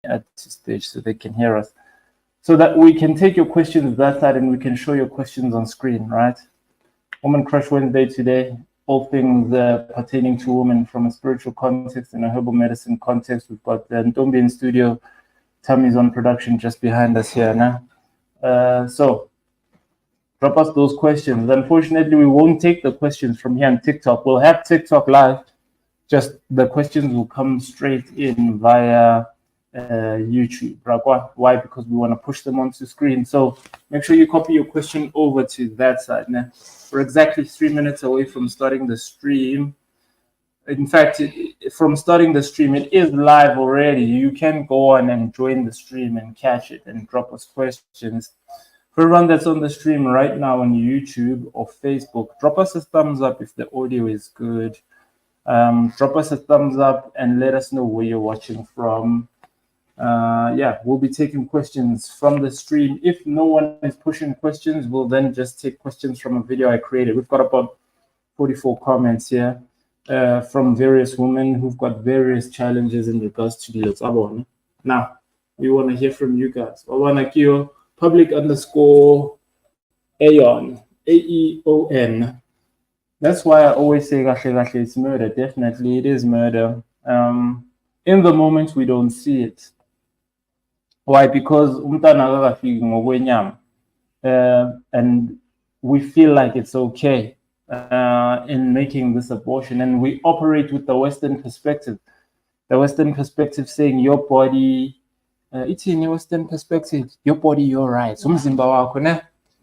at the stage so they can hear us, so that we can take your questions that side and we can show your questions on screen, right? Woman Crush Wednesday today, all things pertaining to women from a spiritual context and a herbal medicine context. We've got Ntombi in studio, Tammy's on production just behind us here now. So drop us those questions. Unfortunately, we won't take the questions from here on TikTok. We'll have TikTok live, just the questions will come straight in via YouTube. Why? Because we want to push them onto screen. So make sure you copy your question over to that side. Now, we're exactly 3 minutes away from starting the stream. In fact, from starting the stream, it is live already. You can go on and join the stream and catch it and drop us questions. For everyone that's on the stream right now on YouTube or Facebook, drop us a thumbs up if the audio is good. Drop us a thumbs up and let us know where you're watching from. Yeah, we'll be taking questions from the stream. If no one is pushing questions, we'll then just take questions from a video I created. We've got about 44 comments here from various women who've got various challenges in regards to the Now, we want to hear from you guys. Wawanakio, public_Aeon, AEON. That's why I always say it's murder. Definitely, it is murder. In the moment, we don't see it. Why? Because and we feel like it's okay in making this abortion, and we operate with the Western perspective. The Western perspective saying your body, it's in your Western perspective, your body, your rights.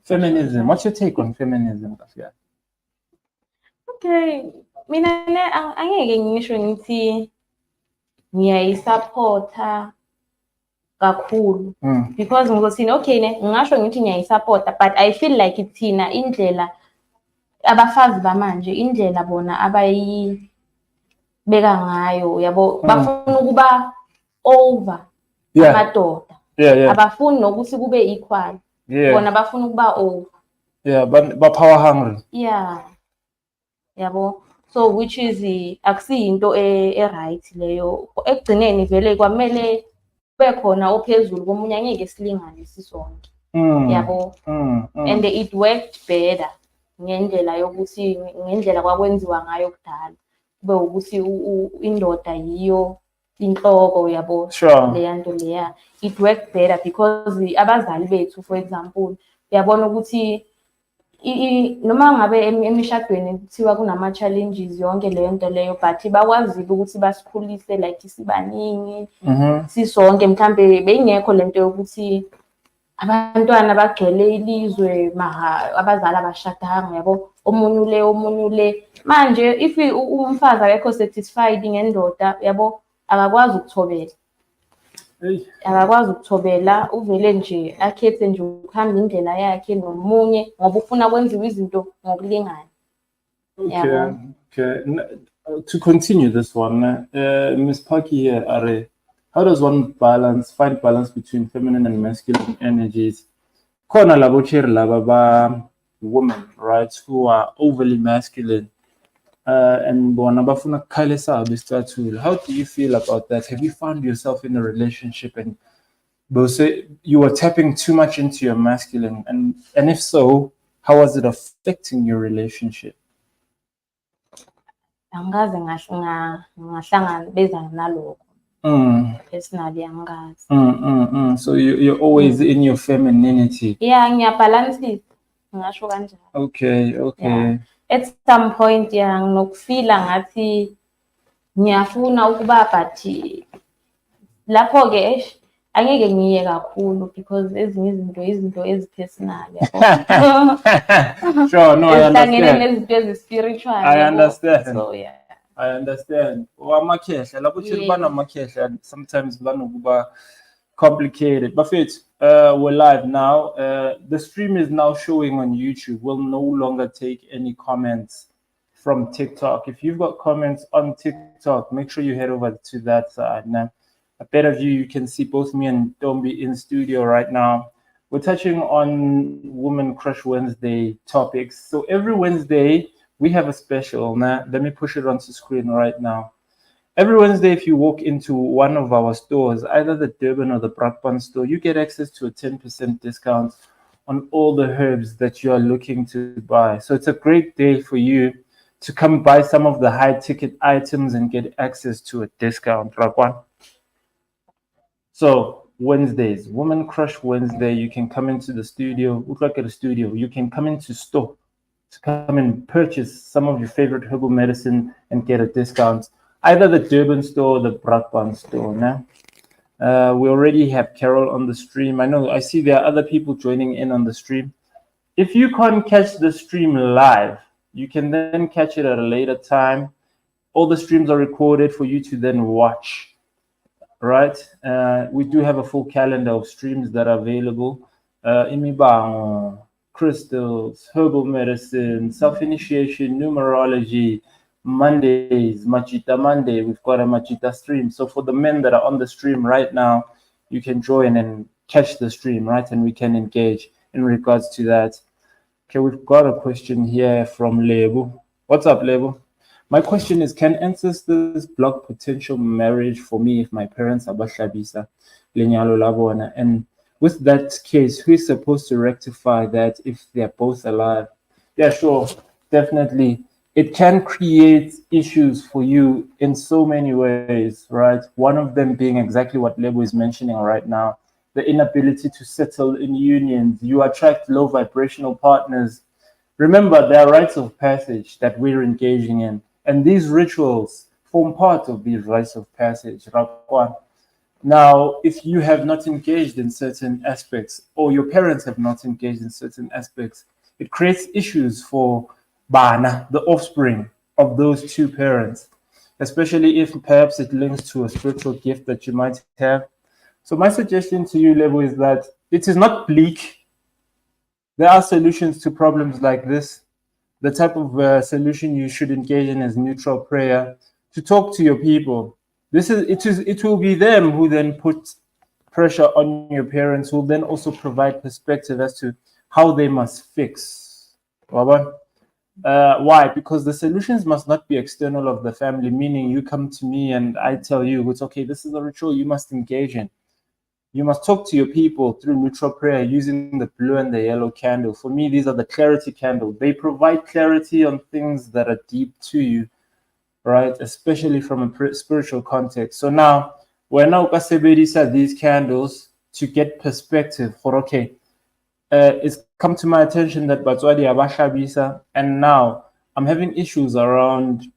Feminism. What's your take on feminism? Okay, mina angeke ngisho ngithi ngiyayisupporta kakhulu because ngokuthini okay ngisho ngithi ngiyayisupporta, but I feel like ithina indlela abafazi bamanje, indlela bona abayibeka ngayo yabo, bafuna ukuba over amadoda. Abafuni nokuthi kube equal. Bona bafuna ukuba over. Ba power hungry. Yabo, so which is akusiyinto right leyo. Ekugcineni vele kwamele kube khona ophezulu komunye, angeke silingane sisonke. Yabo, and it worked better ngendlela yokuthi ngendlela kwakwenziwa ngayo kudala, kube ukuthi indoda yiyo inhloko yabo. Leya nto leya, it worked better because abazali bethu, for example, uyabona ukuthi noma ngabe emishadweni kuthiwa kunama challenges yonke leyo nto leyo, but bakwazile ukuthi basikhulise like sibaningi sisonke. Mhlambe beyingekho lento yokuthi abantwana bagcwele ilizwe maha abazali abashadanga, yabo, omunye ule. Manje if umfazi akekho satisfied ngendoda, yabo, akakwazi ukuthobela, uvele nje akhethe nje ukuhamba indlela yakhe nomunye ngoba ufuna kwenziwa izinto ngokulingana. Okay. To continue this one, Ms. Paki here, how does one find balance between feminine and masculine energies? Kona labo cheri laba ba women, right, who are overly masculine. And how do you feel about that? Have you found yourself in a relationship and you were tapping too much into your masculine, and if so, how was it affecting your relationship? Personally, so you're always in your femininity. Okay. Yeah. At some point, nginokufila ngathi ngiyafuna ukuba, but lapho ke angeke ngiye kakhulu because ezinye izinto ezipersonal. Sure, no, I understand. Spiritual. I understand. So yeah. I understand. Sometimes complicated. But we're live now. The stream is now showing on YouTube. We'll no longer take any comments from TikTok. If you've got comments on TikTok, make sure you head over to that side. Now, a better view, you can see both me and Ntombi in studio right now. We're touching on Woman Crush Wednesday topics. So every Wednesday, we have a special. Now, let me push it onto screen right now. Every Wednesday, if you walk into one of our stores, either the Durban or the Brakpan store, you get access to a 10% discount on all the herbs that you are looking to buy. So it's a great day for you to come buy some of the high ticket items and get access to a discount. Rakwan. So Wednesdays, Woman Crush Wednesday, you can come into the studio, look like at the studio, you can come into store to come and purchase some of your favorite herbal medicine and get a discount. Either the Durban store or the Brakpan store. Now, we already have Carol on the stream. I see there are other people joining in on the stream. If you can't catch the stream live, you can then catch it at a later time. All the streams are recorded for you to then watch, right? We do have a full calendar of streams that are available. Imibango, crystals, herbal medicine, self-initiation, numerology, Mondays, Machita Monday, we've got a Machita stream. So for the men that are on the stream right now, you can join and catch the stream, right? And we can engage in regards to that. Okay, we've got a question here from Lebu. What's up, Lebu? My question is, can ancestors block potential marriage for me if my parents are Bashabisa, Lenyalo Labona? And with that case, who is supposed to rectify that if they're both alive? Yeah, sure, definitely. It can create issues for you in so many ways, right? One of them being exactly what Lebo is mentioning right now, the inability to settle in unions. You attract low vibrational partners. Remember, there are rites of passage that we're engaging in, and these rituals form part of these rites of passage. Now, if you have not engaged in certain aspects, or your parents have not engaged in certain aspects, it creates issues for Bana, the offspring of those two parents, especially if perhaps it links to a spiritual gift that you might have. So my suggestion to you, Lebo, is that it is not bleak. There are solutions to problems like this. The type of solution you should engage in is neutral prayer, to talk to your people. It will be them who then put pressure on your parents, who will then also provide perspective as to how they must fix. Why? Because the solutions must not be external of the family, meaning you come to me and I tell you, it's okay, this is a ritual you must engage in. You must talk to your people through neutral prayer using the blue and the yellow candle. For me, these are the clarity candle. They provide clarity on things that are deep to you, right? Especially from a spiritual context. So now, we're now kasebedisa these candles to get perspective for, okay, it's come to my attention that Batswadi Abashabisa, and now I'm having issues around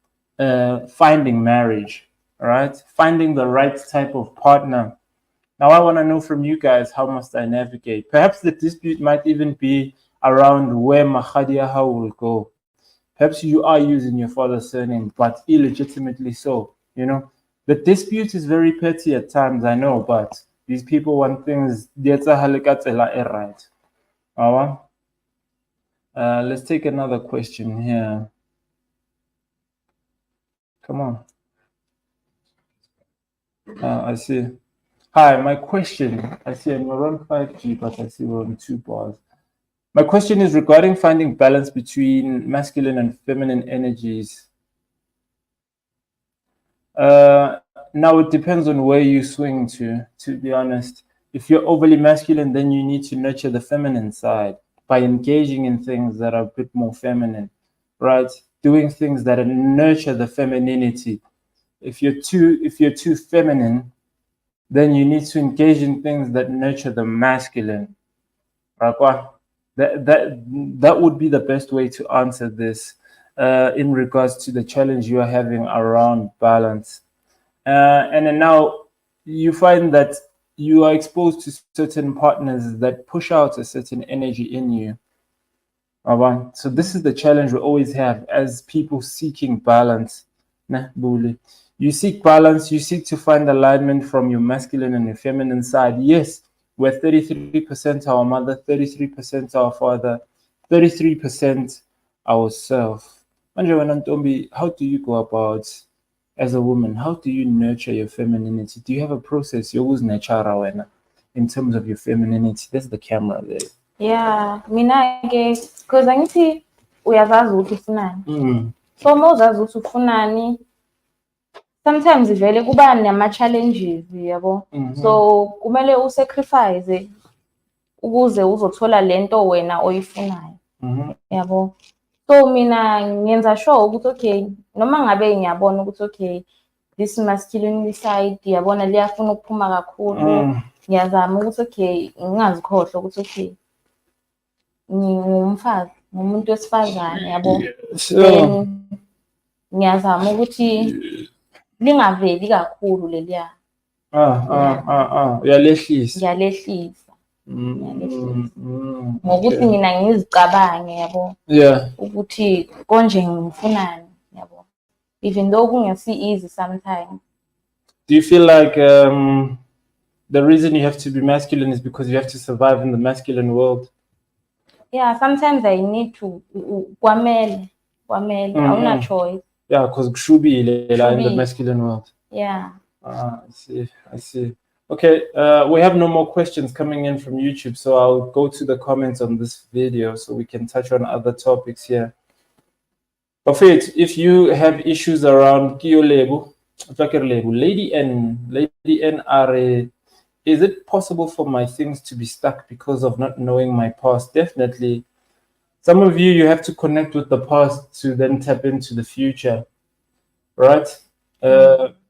finding marriage, right? Finding the right type of partner. Now I want to know from you guys, how must I navigate? Perhaps the dispute might even be around where Mahadiaha will go. Perhaps you are using your father's surname, but illegitimately so, you know. The dispute is very petty at times, I know, but these people want things, right? Let's take another question here. Come on. I see. Hi, my question. I see I'm around 5G, but I see we're on 2 bars. My question is regarding finding balance between masculine and feminine energies. Now it depends on where you swing to be honest. If you're overly masculine, then you need to nurture the feminine side by engaging in things that are a bit more feminine, right? Doing things that nurture the femininity. If you're too feminine, then you need to engage in things that nurture the masculine. That would be the best way to answer this in regards to the challenge you are having around balance. And then now you find that you are exposed to certain partners that push out a certain energy in you. So this is the challenge we always have as people seeking balance. You seek balance, you seek to find alignment from your masculine and your feminine side. Yes, we're 33% our mother, 33% our father, 33% ourselves. How do you go about, as a woman, how do you nurture your femininity? Do you have a process you always nurture in terms of your femininity? There's the camera there. Yeah, mina ke because angithi uyazazi ukuthi ufunani. So mawuzazi ukuthi ufunani, sometimes vele kuba nama-challenges yabo. So kumele usacrifice ukuze uzothola lento wena oyifunayo yabo. So mina ngenza sure ukuthi okay, noma ngabe ngiyabona ukuthi okay, this masculine side yabona liyafuna ukuphuma kakhulu, ngiyazama ukuthi okay ngingazikhohlwa ukuthi okay ngumfazi, ngumuntu wesifazane yabo. Then ngiyazama ukuthi lingaveli kakhulu leliya. Uyalehlisa. Ngiyalehlisa. Ngokuthi mina ngizicabange yabo. Ukuthi konje ngifunani yabo. Even though kungasi easy sometimes. Do you feel like the reason you have to be masculine is because you have to survive in the masculine world? Yeah, sometimes I need to kwamele, awuna choice. Yeah, because kushubile in the masculine world. Yeah. I see. Okay, we have no more questions coming in from YouTube, so I'll go to the comments on this video so we can touch on other topics here. But if you have issues around Lady N are is it possible for my things to be stuck because of not knowing my past? Definitely. Some of you have to connect with the past to then tap into the future, right?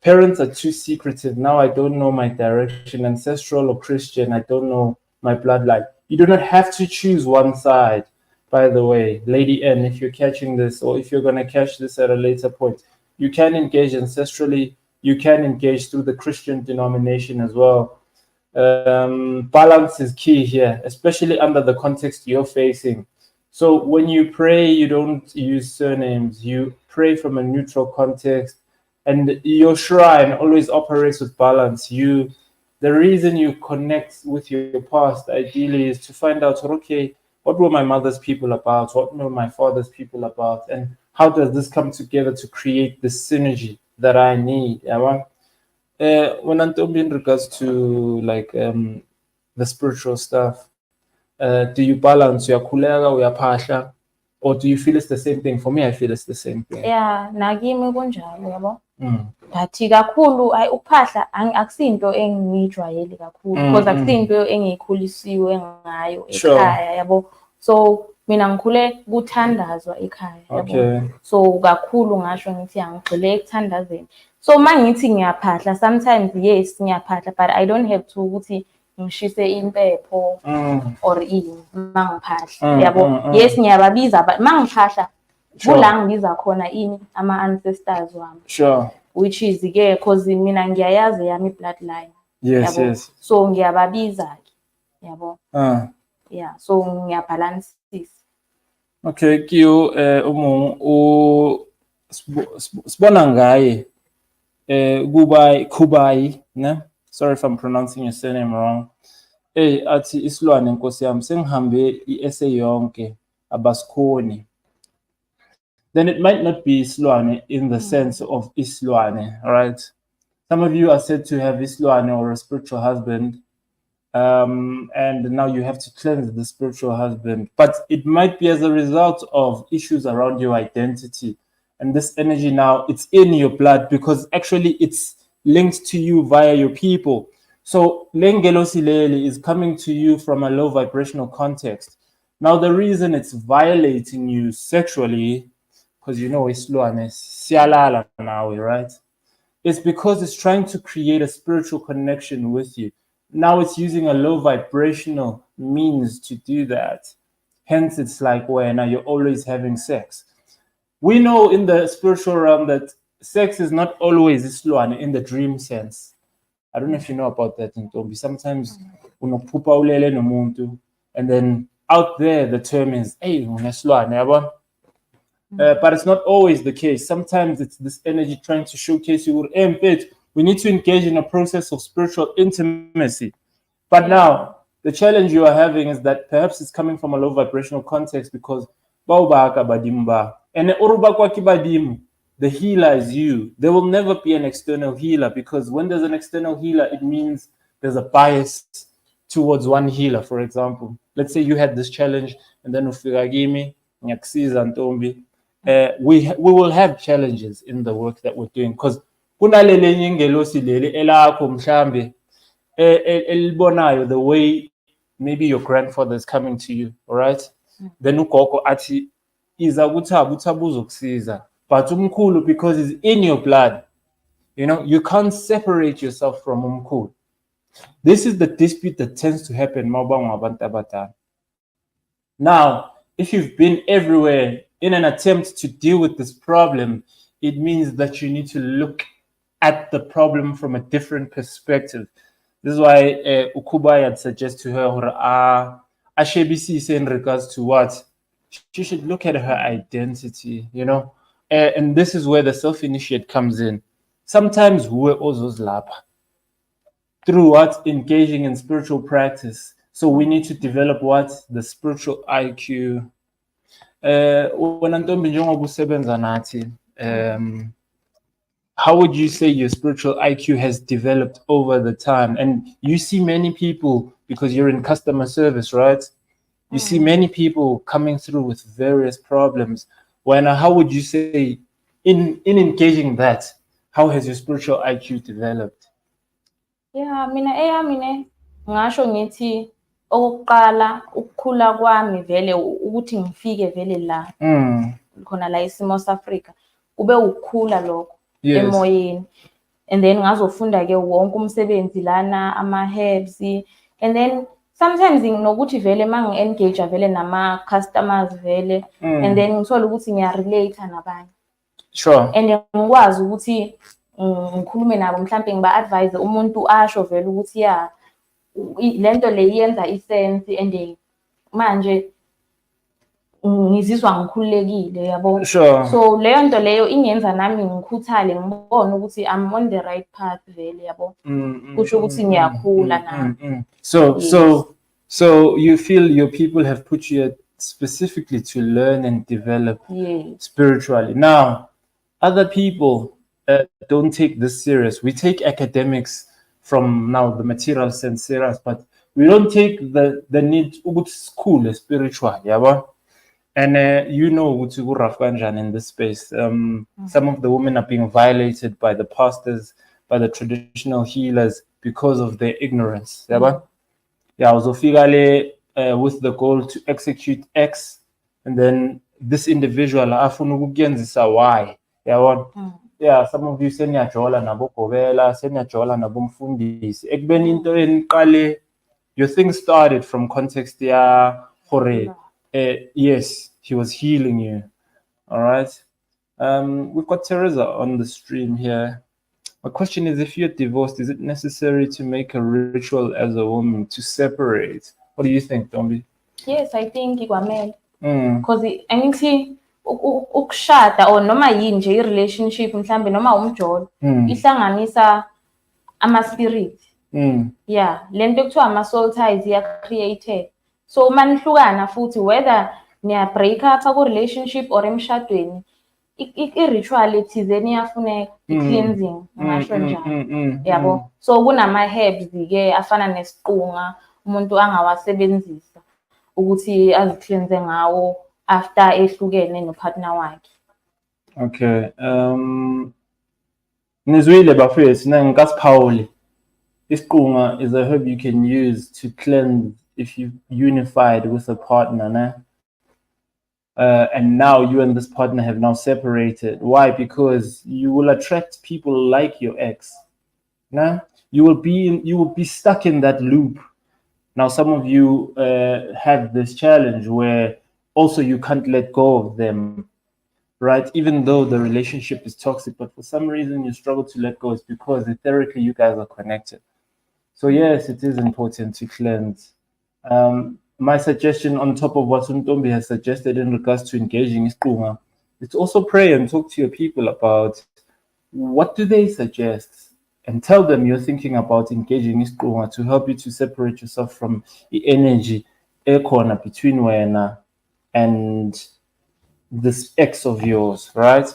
Parents are too secretive. Now I don't know my direction, ancestral or Christian. I don't know my bloodline. You do not have to choose one side, by the way. Lady N, if you're catching this or if you're going to catch this at a later point, you can engage ancestrally. You can engage through the Christian denomination as well. Balance is key here, especially under the context you're facing. So when you pray, you don't use surnames. You pray from a neutral context, and your shrine always operates with balance. The reason you connect with your past ideally is to find out, okay, what were my mother's people about? What were my father's people about? And how does this come together to create the synergy that I need? When I'm talking in regards to like the spiritual stuff, do you balance your kulega or your pasha, or do you feel it's the same thing? For me, I feel it's the same thing. Yeah, nakimi kunjalo yabo. But kakhulu ukuphahla akusinto engiyijwayele kakhulu because akusinto engikhulisiwe ngayo ekhaya yabo. So mina ngikhule kuthandazwa ekhaya yabo. So kakhulu ngasho ngithi angigxile ekuthandazeni. So mangithi ngiyaphahla, sometimes yes ngiyaphahla, but I don't have to ukuthi ngishise impepho or ini mangiphahla yabo. Yes ngiyababiza, but mangiphahla kula ngibiza khona ini ama ancestors wami. Sure. Which is ke because mina ngiyayazi yami bloodline. Yes, yabo. Yes. So ngiyababiza ke yabo. Yeah, so ngiyabalance. Okay, kiyo sibona ngaye Kubai, ne? Sorry if I'm pronouncing your surname wrong. Athi isilwane nkosi yami sengihambe iessay yonke abasikhoni. Then it might not be isilwane in the sense of isilwane, right? Some of you are said to have isilwane or a spiritual husband, and now you have to cleanse the spiritual husband. But it might be as a result of issues around your identity. And this energy now, it's in your blood because actually it's linked to you via your people. So Lengelo Silele is coming to you from a low vibrational context. Now the reason it's violating you sexually, because you know it's sialala now, right? It's because it's trying to create a spiritual connection with you. Now it's using a low vibrational means to do that. Hence it's like where now you're always having sex. We know in the spiritual realm that sex is not always isilwane in the dream sense. I don't know if you know about that, Ntombi. Sometimes unophupha ulele nomuntu, and then out there the term is, hey, unesilwane, yabona? But it's not always the case. Sometimes it's this energy trying to showcase you. We need to engage in a process of spiritual intimacy. But now, the challenge you are having is that perhaps it's coming from a low vibrational context because and the healer is you. There will never be an external healer because when there's an external healer, it means there's a bias towards one healer. For example, let's say you had this challenge and then we will have challenges in the work that we're doing because kunaleli enye ingelosi leli elakho mhlambe elibonayo the way maybe your grandfather is coming to you, all right? Then ugogo athi iza kuThabo uzokusiza, but umkhulu, because it's in your blood, you know, you can't separate yourself from umkhulu. This is the dispute that tends to happen mawuba ngabantu abadala. Now, if you've been everywhere in an attempt to deal with this problem, it means that you need to look at the problem from a different perspective. This is why Ukubai had suggested to her, Ashebisi in regards to what? She should look at her identity, you know? And this is where the self-initiate comes in. Sometimes we're also lapa through what? Engaging in spiritual practice. So we need to develop what? The spiritual IQ. How would you say your spiritual IQ has developed over the time? And you see many people, because you're in customer service, right? You see many people coming through with various problems. How would you say, in engaging that, how has your spiritual IQ developed? Yeah, mina ngasho ngithi okokuqala ukukhula kwami vele ukuthi ngifike vele la khona la eSimo Africa kube ukukhula lokho emoyeni, and then ngazofunda ke wonke umsebenzi lana ama herbs, and then sometimes nginokuthi vele mangi-engage vele nama customers vele, and then ngithola ukuthi ngiya-relate nabanye. Sure. And ngikwazi ukuthi ngikhulume nabo, mhlawumbe ngiba-advise umuntu asho vele ukuthi ya lento le yenza isense, and manje ngizizwa ngikhululekile, yabo. Sure. So leyo nto leyo ingenza nami ngikhuthale, ngibone ukuthi I'm on the right path vele, yabo. Kusho ukuthi ngiyakhula nami. So you feel your people have put you specifically to learn and develop spiritually. Now, other people don't take this serious. We take academics from now the material sense serious, but we don't take the need school spiritual, yeah. And you know in this space. Some of the women are being violated by the pastors, by the traditional healers because of their ignorance. Yeah, with the goal to execute X, and then this individual Y. Yeah, some of you senyajola nabo Kovela, senyajola nabo Mfundisi. Ekubeni into eniqale, your thing started from context yes, he was healing you. All right. We've got Teresa on the stream here. My question is, if you're divorced, is it necessary to make a ritual as a woman to separate? What do you think, Dombi? Yes, I think ikwamele. Because angithi ukushada or noma yini nje i-relationship mhlambe noma umjolo ihlanganisa ama-spirit. Yeah, lento ekuthiwa ama-soul ties ya-created. So manihlukana futhi, whether niya break up ku-relationship or emshadweni, i-ritual ethizeni iyafuneka, i-cleansing ngasho njalo, yabo. So kunama-herbs ke afana nesiqunga umuntu angawasebenzisa ukuthi azicleanse ngawo after ehlukene nopartner wakhe. Okay. Nizwile bafethu ngikasiphawuli. Isiqunga is a herb you can use to cleanse if you unified with a partner, nah? And now you and this partner have now separated. Why? Because you will attract people like your ex. Nah? You will be stuck in that loop. Now, some of you have this challenge where also you can't let go of them, right? Even though the relationship is toxic, but for some reason you struggle to let go. It's because etherically you guys are connected. So yes, it is important to cleanse. My suggestion on top of what Suntombi has suggested in regards to engaging Isiqunga, it's also pray and talk to your people about what do they suggest, and tell them you're thinking about engaging Isiqunga to help you to separate yourself from the energy ekhona between wena and this ex of yours, right?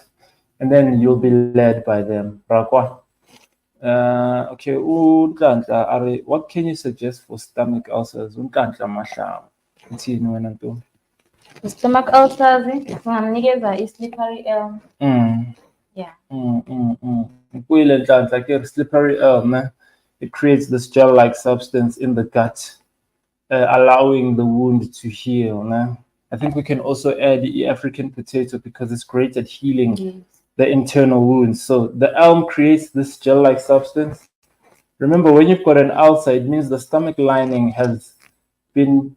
And then you'll be led by them. Okay, what can you suggest for stomach ulcers? Stomach ulcers, ngingamnikeza i-slippery elm. Yeah. Like a slippery elm, it creates this gel-like substance in the gut, allowing the wound to heal. I think we can also add the African potato because it's great at healing the internal wounds. So the elm creates this gel-like substance. Remember, when you've got an ulcer, it means the stomach lining has been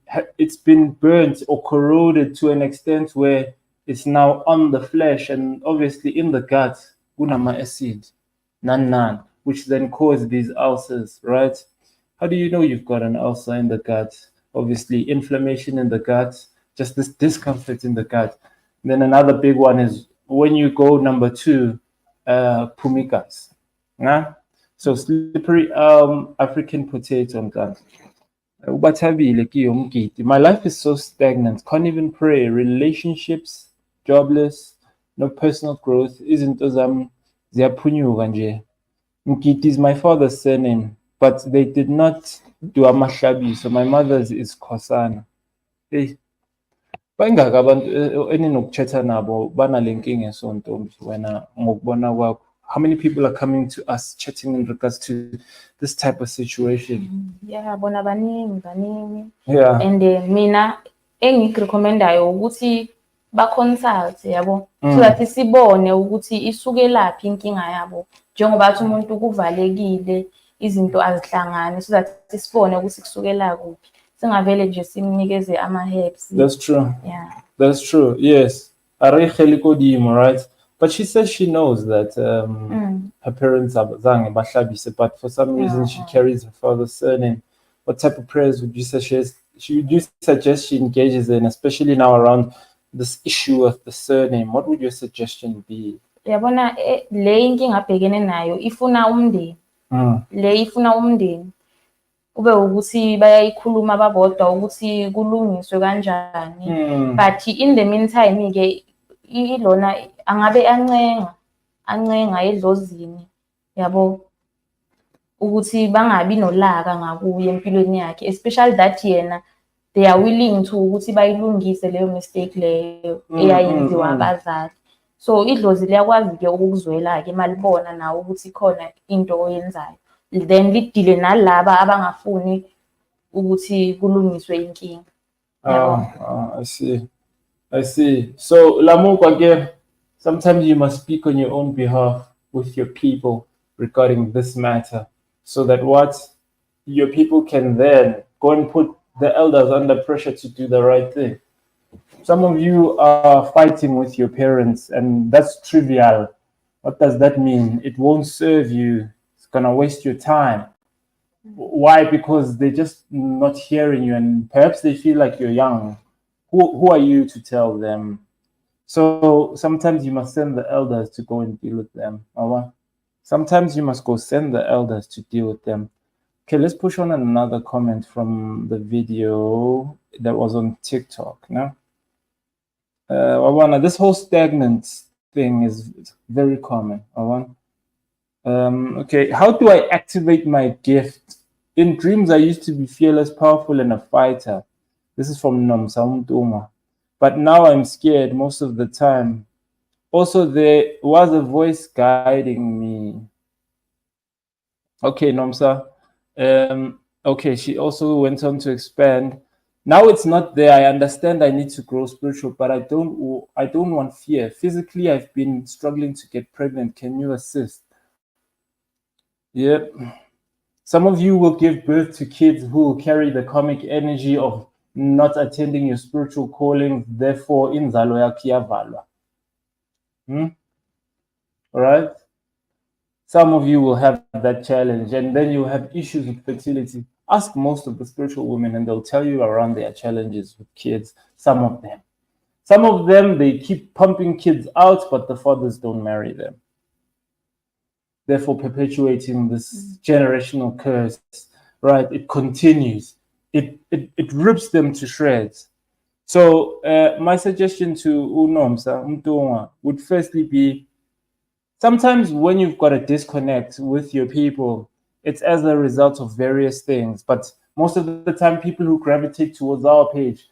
burnt or corroded to an extent where it's now on the flesh and obviously in the gut, unama acid, nan, which then cause these ulcers, right? How do you know you've got an ulcer in the gut? Obviously, inflammation in the gut, just this discomfort in the gut. And then another big one is when you go number 2, pumikas. So slippery African potato guys. My life is so stagnant, can't even pray. Relationships, jobless, no personal growth. Izinto zami ziyaphunyuka nje. Mgidi is my father's surname, but they did not do amahlabi, so my mother's is Khosana. Hey, bangaka abantu eninokuthetha nabo banale nkinga esontombi wena ngokubona kwakho? How many people are coming to us chatting in regards to this type of situation? Yeah, bona baningi. Yeah. And mina engikurecommendayo ukuthi ba-consult yabo, so that sibone ukuthi isukelaphi inkinga yabo, njengoba athi umuntu kuvalekile izinto azihlangane, so that sibone ukuthi kusukela kuphi, singavele nje simnikeze ama-herbs. That's true. Yeah. That's true. Yes. Right? But she says she knows that her parents are zange bahlabise, but for some reason she carries her father's surname. What type of prayers would you suggest she engages in, especially now around this issue of the surname? What would your suggestion be? Yabona le inkinga abhekene nayo ifuna umndeni. Le ifuna umndeni. Kube ukuthi bayayikhuluma babodwa ukuthi kulungiswe kanjani. But in the meantime ke ilona angabe ancenga edlozini yabo ukuthi bangabi nolaka ngakuye empilweni yakhe, especially that yena they are willing to ukuthi bayilungise leyo mistake leyo eyayenziwa abazali. So idlozi liyakwazi ke ukuzwela ke malibona nawo ukuthi khona into oyenzayo, then lidile nalaba abangafuni ukuthi kulungiswe inkinga. I see. So Lamuka again, sometimes you must speak on your own behalf with your people regarding this matter, so that your people can then go and put the elders under pressure to do the right thing. Some of you are fighting with your parents, and that's trivial. What does that mean? It won't serve you. It's gonna waste your time. Why? Because they're just not hearing you, and perhaps they feel like you're young. Who are you to tell them? So sometimes you must send the elders to go and deal with them. Sometimes you must go send the elders to deal with them. Okay, let's push on another comment from the video that was on TikTok. Now, this whole stagnant thing is very common. Okay, how do I activate my gift? In dreams, I used to be fearless, powerful, and a fighter. This is from Nomsa Umtuma. But now I'm scared most of the time. Also, there was a voice guiding me. Okay, Nomsa. Okay, she also went on to expand. Now it's not there. I understand I need to grow spiritual, but I don't want fear. Physically, I've been struggling to get pregnant. Can you assist? Yep. Some of you will give birth to kids who will carry the karmic energy of not attending your spiritual calling, therefore inzalo yakho iyavalwa. All right? Some of you will have that challenge, and then you have issues with fertility. Ask most of the spiritual women, and they'll tell you around their challenges with kids. Some of them, they keep pumping kids out, but the fathers don't marry them, therefore perpetuating this generational curse. Right? It continues. It rips them to shreds. So my suggestion to Unomsa Mtunga would firstly be, sometimes when you've got a disconnect with your people, it's as a result of various things. But most of the time, people who gravitate towards our page,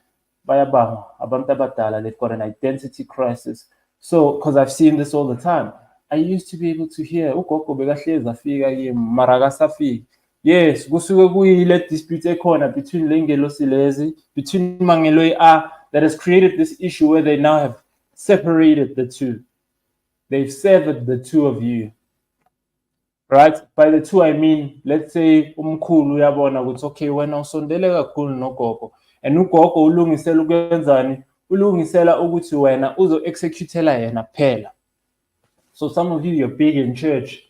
they've got an identity crisis. So, because I've seen this all the time, I used to be able to hear ugogo bekahlezi afika kimi mara akasafiki. Yes, kusuke kuyile dispute ekhona between le ngelosi lezi, between Mangeloi that has created this issue where they now have separated the two. They've severed the two of you. Right? By the two, I mean, let's say umkhulu uyabona ukuthi okay wena usondele kakhulu nogogo and ugogo ulungisela ukwenzani, ulungisela ukuthi wena uzo executela yena phela. So some of you, you're big in church,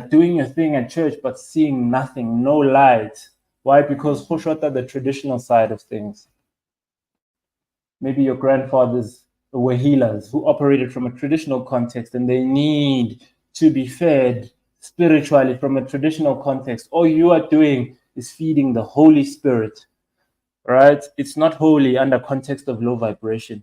doing your thing at church, but seeing nothing, no light. Why? Because Khoshota, the traditional side of things. Maybe your grandfathers were healers who operated from a traditional context and they need to be fed spiritually from a traditional context. All you are doing is feeding the Holy Spirit, right? It's not holy under context of low vibration.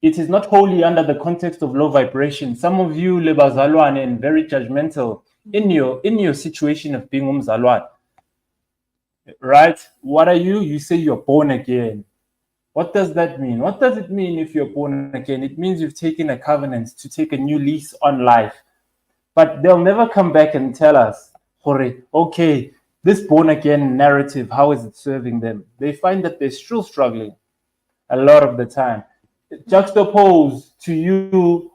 It is not holy under the context of low vibration. Some of you lebazalwane and very judgmental in your situation of being umzalwane. Right? What are you? You say you're born again. What does that mean? What does it mean if you're born again? It means you've taken a covenant to take a new lease on life. But they'll never come back and tell us, okay, this born again narrative, how is it serving them? They find that they're still struggling a lot of the time. Juxtaposed to you,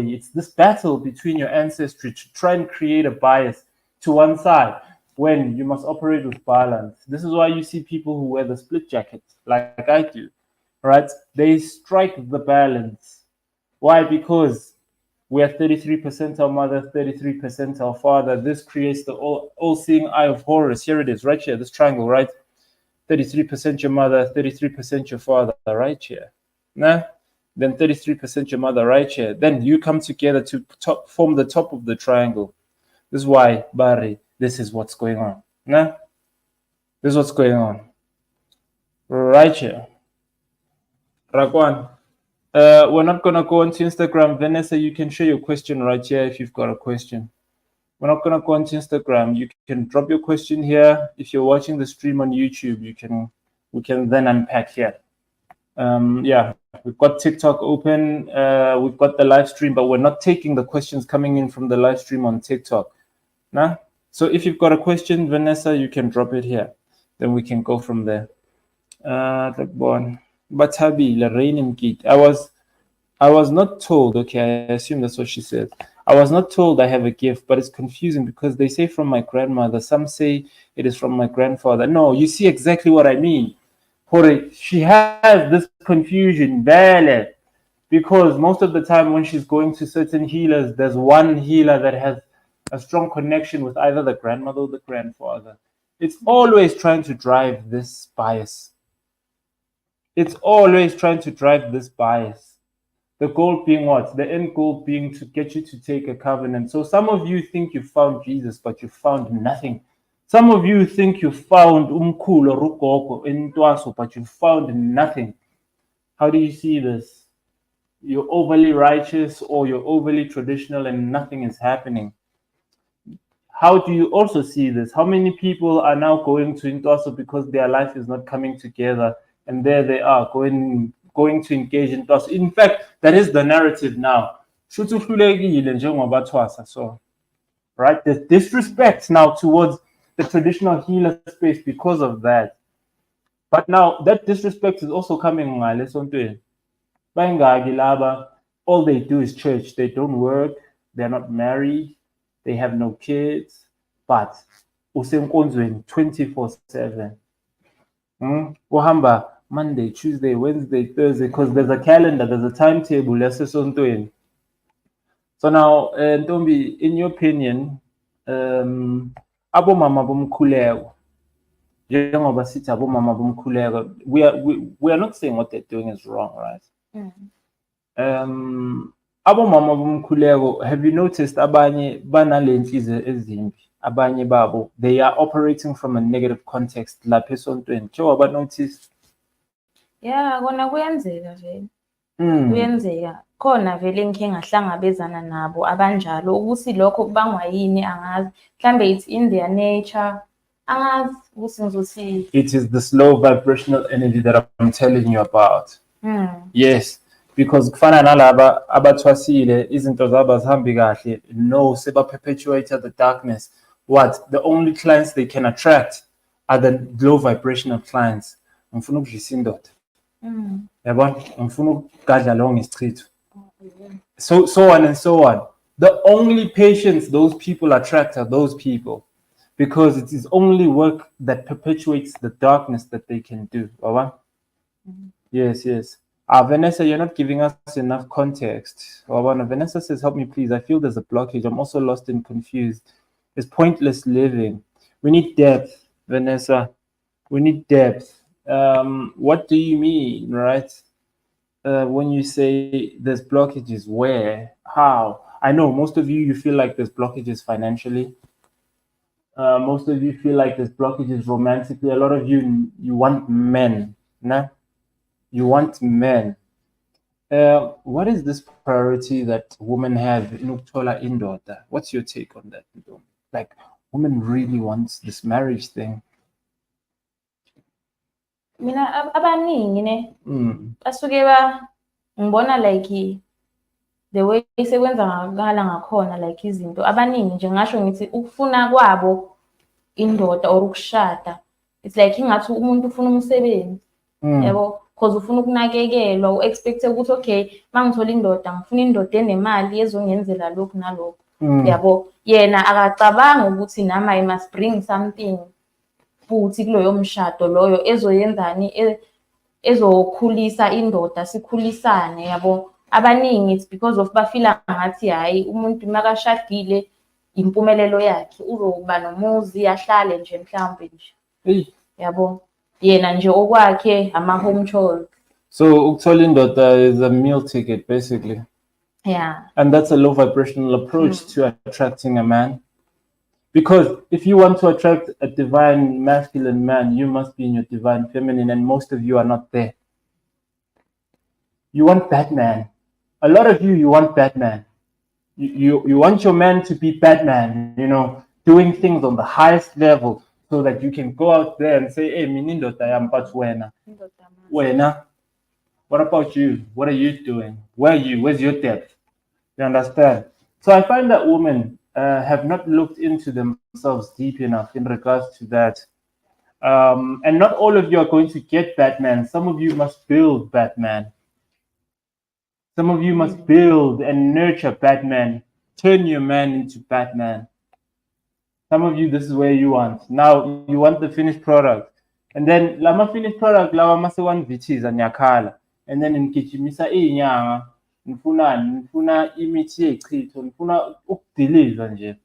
it's this battle between your ancestry to try and create a bias to one side when you must operate with balance. This is why you see people who wear the split jacket like I do, right? They strike the balance. Why? Because we are 33% our mother, 33% our father. This creates the all-seeing eye of Horus. Here it is, right here, this triangle, right? 33% your mother, 33% your father, right here. Nah? Then 33% your mother, right here. Then you come together to form the top of the triangle. This is why, Barry, this is what's going on. Nah? This is what's going on. Right here. Rakwan. We're not going to go onto Instagram. Vanessa, you can share your question right here if you've got a question. We're not going to go onto Instagram. You can drop your question here. If you're watching the stream on YouTube, we can then unpack here. Yeah, we've got TikTok open. We've got the live stream, but we're not taking the questions coming in from the live stream on TikTok. Nah? So if you've got a question, Vanessa, you can drop it here. Then we can go from there. Batabi, Lorraine Mkit. I was not told, okay, I assume that's what she said. I was not told I have a gift, but it's confusing because they say from my grandmother, some say it is from my grandfather. No, you see exactly what I mean. She has this confusion, because most of the time when she's going to certain healers, there's one healer that has a strong connection with either the grandmother or the grandfather. It's always trying to drive this bias. It's always trying to drive this bias. The goal being what? The end goal being to get you to take a covenant. So some of you think you found Jesus, but you found nothing. Some of you think you found umkhulu or ugogo in Ntwaso, but you found nothing. How do you see this? You're overly righteous or you're overly traditional and nothing is happening. How do you also see this? How many people are now going to Ntwaso because their life is not coming together? And there they are going to engage in Ntwaso. In fact, that is the narrative now. So, right? There's disrespect now towards the traditional healer space because of that. But now that disrespect is also coming on. All they do is church. They don't work. They're not married. They have no kids. But usenkonzweni 24/7. Uhamba Monday, Tuesday, Wednesday, Thursday, because there's a calendar, there's a timetable. So now, Ntombi, in your opinion, abo mama bomkhuleko, njengoba sithi abo mama bomkhuleko, we are not saying what they're doing is wrong, right? Abo mama bomkhuleko, have you noticed abanye banale nhliziyo ezimbi? Abanye babo, they are operating from a negative context lapha esontweni. Njengoba notice. Yeah, kona kuyenzeka vele. Kuyenzeka. Khona vele ngike ngahlangabezana nabo abanjalo ukuthi lokho kubangwa yini angazi. Mhlambe it's in their nature angazi ukuthi ngizothi It is the slow vibrational energy that I'm telling you about. Yes, because kufana nalaba abathwasile izinto zabo azihambi kahle, no, seba perpetuated the darkness. What? The only clients they can attract are the low vibrational clients. Ngifuna ukudlisa indoda. Yabona? Ngifuna ukugadla lo ngesichitho. So on and so on. The only patients those people attract are those people, because it is only work that perpetuates the darkness that they can do. Yes. Vanessa, you're not giving us enough context. Vanessa says, help me please. I feel there's a blockage. I'm also lost and confused. It's pointless living. We need depth, Vanessa. We need depth. What do you mean, right? When you say there's blockages, where? How? I know most of you feel like there's blockages financially. Most of you feel like there's blockages romantically. A lot of you want men, nah? You want men. What is this priority that women have in ukuthola indoda? What's your take on that? Like, women really wants this marriage thing. Mina abaningi ne basuke ngibona like the way sekwenzakala ngakhona like izinto abaningi nje ngasho ngithi ukufuna kwabo indoda or ukushada, it's like ingathi umuntu ufuna umsebenzi, yabo, because ufuna ukunakekelwa, u-expect ukuthi okay mangithola indoda ngifuna indoda enemali ezongenzela lokhu nalokho, yabo. Yena akacabanga ukuthi nama I must bring something futhi kuloyo mshado loyo ezoyenzani, ezokhulisa indoda, sikhulisane, yabo. Abaningi it's because of bafila ngathi hayi umuntu makashadile impumelelo yakhe uzokuba nomuzi ahlale nje mhlawumbe nje, yabo, yena nje okwakhe ama home chores. So ukuthola indoda is a meal ticket basically. Yeah. And that's a low vibrational approach to attracting a man. Because if you want to attract a divine masculine man, you must be in your divine feminine, and most of you are not there. You want Batman. A lot of you want Batman. You want your man to be Batman, doing things on the highest level so that you can go out there and say, hey, Minindo Tayam Patwena. Wena. What about you? What are you doing? Where are you? Where's your depth? You understand? So I find that women have not looked into themselves deep enough in regards to that. And not all of you are going to get Batman. Some of you must build Batman. Some of you must build and nurture Batman. Turn your man into Batman. Some of you, this is where you want. Now, you want the finished product. And then, lama finished product, lama mase one vitis and yakala. And then in kichimisa inyanga, nfuna imithi yechitho, nfuna ukudeliver nje.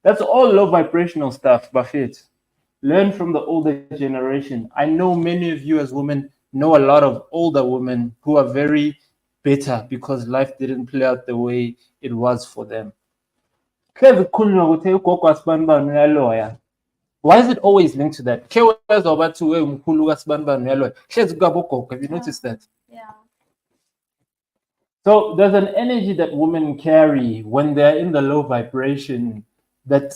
That's all low vibrational stuff, Buffett. Learn from the older generation. I know many of you as women know a lot of older women who are very bitter because life didn't play out the way it was for them. Why is it always linked to that? Have you noticed that? Yeah. So there's an energy that women carry when they're in the low vibration that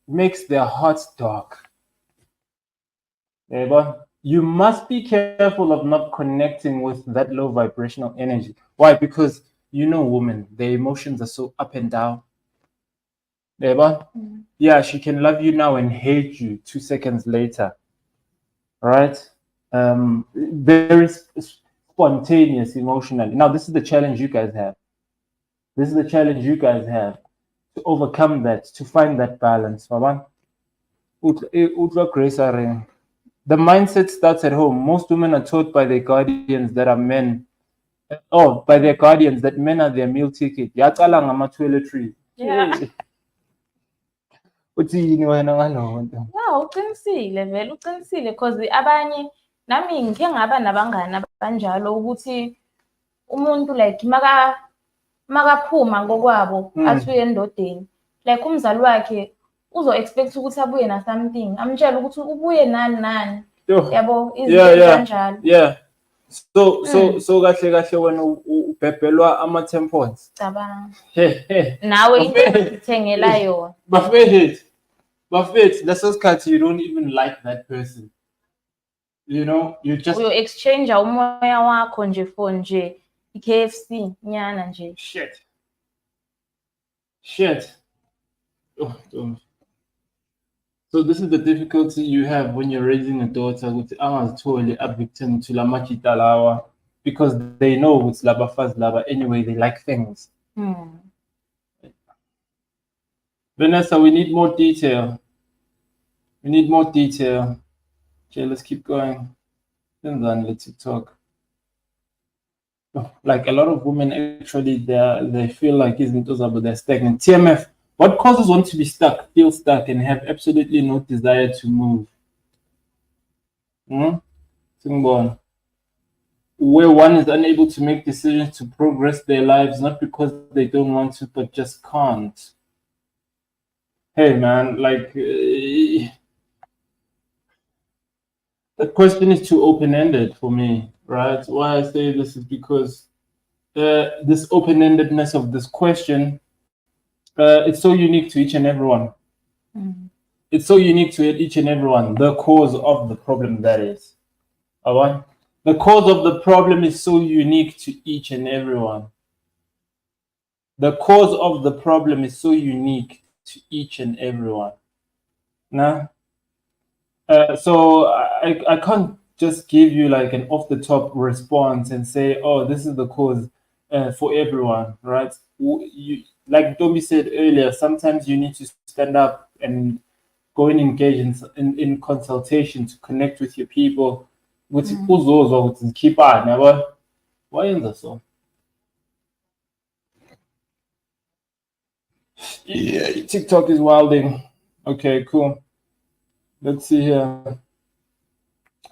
makes their hearts dark. You must be careful of not connecting with that low vibrational energy. Why? Because women, their emotions are so up and down. Yeah, she can love you now and hate you 2 seconds later. Right? Very spontaneous emotionally. Now, this is the challenge you guys have. This is the challenge you guys have to overcome that, to find that balance. The mindset starts at home. Most women are taught by their guardians that are men. By their guardians that men are their meal ticket. Yeah. Uqinisile vele, uqinisile, because abanye nami ngike ngaba nabangani abanjalo ukuthi umuntu like makaphuma ngokwabo athuye endodeni, like umzali wakhe uzo expect ukuthi abuye na something, amtshela ukuthi ubuye nani yabo, izinto kanjalo. Yeah. So kahle wena ubhebhelwa ama tampons. Cabanga. Nawe into ithengela yona. Bafethu. But Faith, let's just cut, you don't even like that person. You know, you just exchange umoya wakho nje for nje i-KFC nyana nje. Shit. Oh, don't. So this is the difficulty you have when you're raising a daughter with totally a victim to la machita lawa, because they know it's laba fast laba anyway, they like things. Vanessa, we need more detail. We need more detail. Okay, let's keep going. And then let's talk. Like a lot of women actually, they feel like they're stagnant. TMF, what causes one to be stuck, feel stuck, and have absolutely no desire to move? Where one is unable to make decisions to progress their lives, not because they don't want to, but just can't. Hey man, like the question is too open-ended for me, right? Why I say this is because this open-endedness of this question, it's so unique to each and everyone. It's so unique to each and everyone. The cause of the problem, that is. All right? The cause of the problem is so unique to each and everyone. The cause of the problem is so unique to each and everyone. Now, so I can't just give you like an off-the-top response and say, oh, this is the cause for everyone, right? Like Tommy said earlier, sometimes you need to stand up and go and engage in consultation to connect with your people. With keep on, never. Why is that so? Yeah, TikTok is wilding. Okay, cool. Let's see here.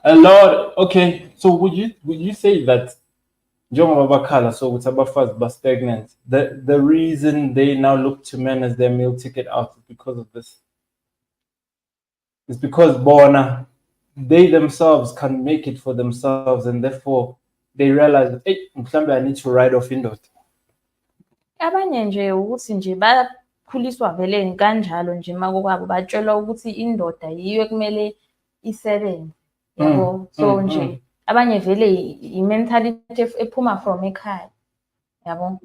A lot. Okay, so would you say that so it's stagnant? The reason they now look to men as their meal ticket out is because of this. It's because Bona, they themselves can make it for themselves, and therefore they realize, hey, I need to ride off indoor. Abanye nje ukuthi nje bakhuliswa vele kanjalo nje makokwabo batshelwa ukuthi indoda yiyo ekumele isebenze, yabo. So nje abanye vele i-mentality ephuma from ekhaya, yabo.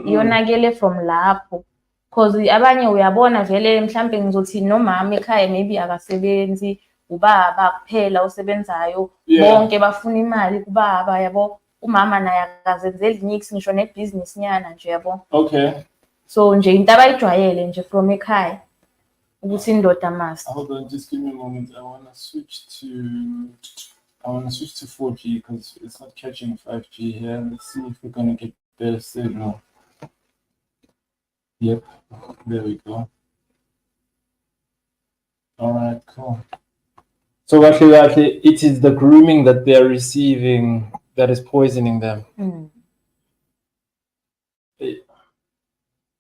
Iyonakele from lapho, because abanye uyabona vele mhlambe ngizothi nomama ekhaya maybe akasebenzi, ubaba kuphela osebenzayo, bonke bafuna imali kubaba, yabo. Umama naye akazenzeli nix ngisho nebhizinisi nyana nje, yabo. Okay. So nje into abayijwayele nje from ekhaya ukuthi indoda must. Hold on, just give me a moment. I want to switch to 4G because it's not catching 5G here. Let's see if we're going to get better signal. Yep, there we go. All right, cool. So actually, it is the grooming that they are receiving that is poisoning them.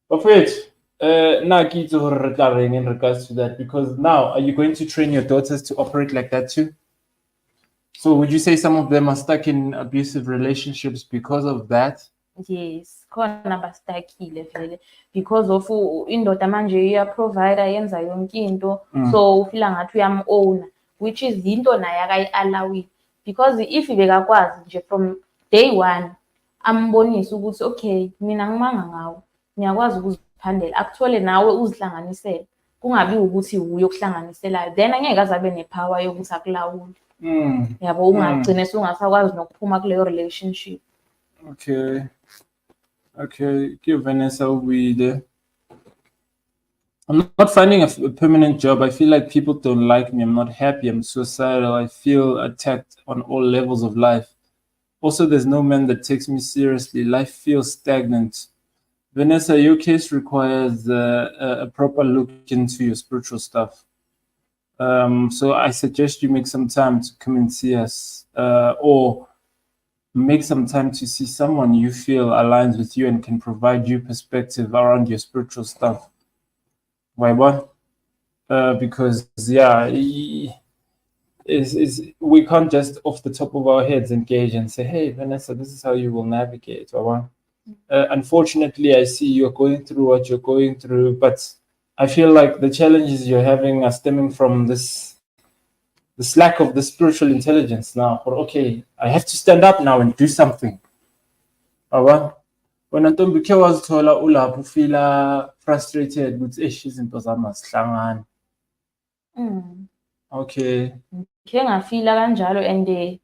But wait, in regards to that, because now are you going to train your daughters to operate like that too? So would you say some of them are stuck in abusive relationships because of that? Yes, khona bastakile vele because of indoda manje iyaprovide yenza yonke into, so ufila ngathi uyam-own, which is into naye akayi-alawile, because if bekakwazi nje from day one ambonise ukuthi okay mina ngimanga ngawe, ngiyakwazi ukuziphandela, akuthole nawe uzihlanganisele, kungabi ukuthi uye okuhlanganiselayo, then angeke aze abe nepower yokuthi akulawule. Yabo, ungagcine sungasakwazi nokuphuma kuleyo relationship. Okay, give Vanessa weed. I'm not finding a permanent job. I feel like people don't like me. I'm not happy. I'm suicidal. I feel attacked on all levels of life. Also, there's no man that takes me seriously. Life feels stagnant. Vanessa, your case requires a proper look into your spiritual stuff. So I suggest you make some time to come and see us, or make some time to see someone you feel aligns with you and can provide you perspective around your spiritual stuff. Why what? Because yeah, we can't just off the top of our heads engage and say, hey Vanessa, this is how you will navigate. Unfortunately, I see you're going through what you're going through, but I feel like the challenges you're having are stemming from this lack of the spiritual intelligence now. Or okay, I have to stand up now and do something. Aba, wena Ntombi ukhe wazithola ulapho ufila frustrated ukuthi izinto zami azihlangani. Okay. Ngike ngafila kanjalo and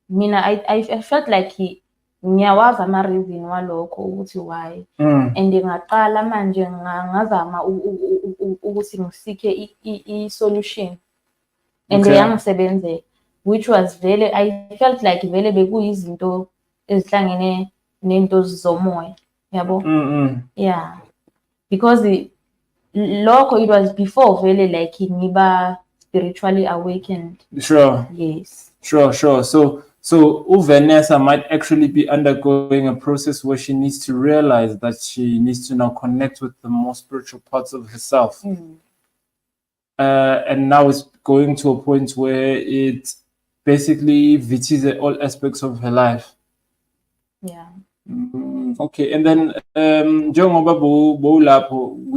mina I felt like ngiyawazi ama-reason walokho ukuthi why. And ngaqala manje ngazama ukuthi ngisike i-solution. And yangisebenzela, which was vele, I felt like vele bekuyizinto ezihlangene nento zomoya, yabo. Yeah, because lokho it was before vele like ngiba spiritually awakened. Sure. Yes. Sure. So Vanessa might actually be undergoing a process where she needs to realize that she needs to now connect with the more spiritual parts of herself. And now it's going to a point where it basically visits all aspects of her life. Yeah. Okay, and then would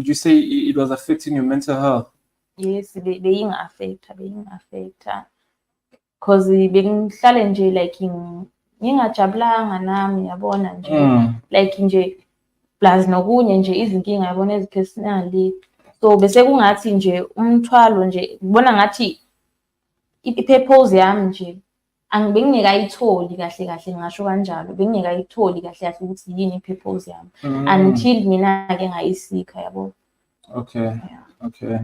you say it was affecting your mental health? Yes, being affected. Cause bengihlale nje like ngingajabulanga nami yabona nje like nje plus nokunye nje izinkinga yabona ezipersonally. So bese kungathi nje umthwalo nje ngibona ngathi i-purpose yami nje bengingekayitholi kahle ngisho kanjalo, bengingekayitholi kahle ukuthi yini i-purpose yami until mina ke ngayisika yabo. Okay. Yeah. Okay.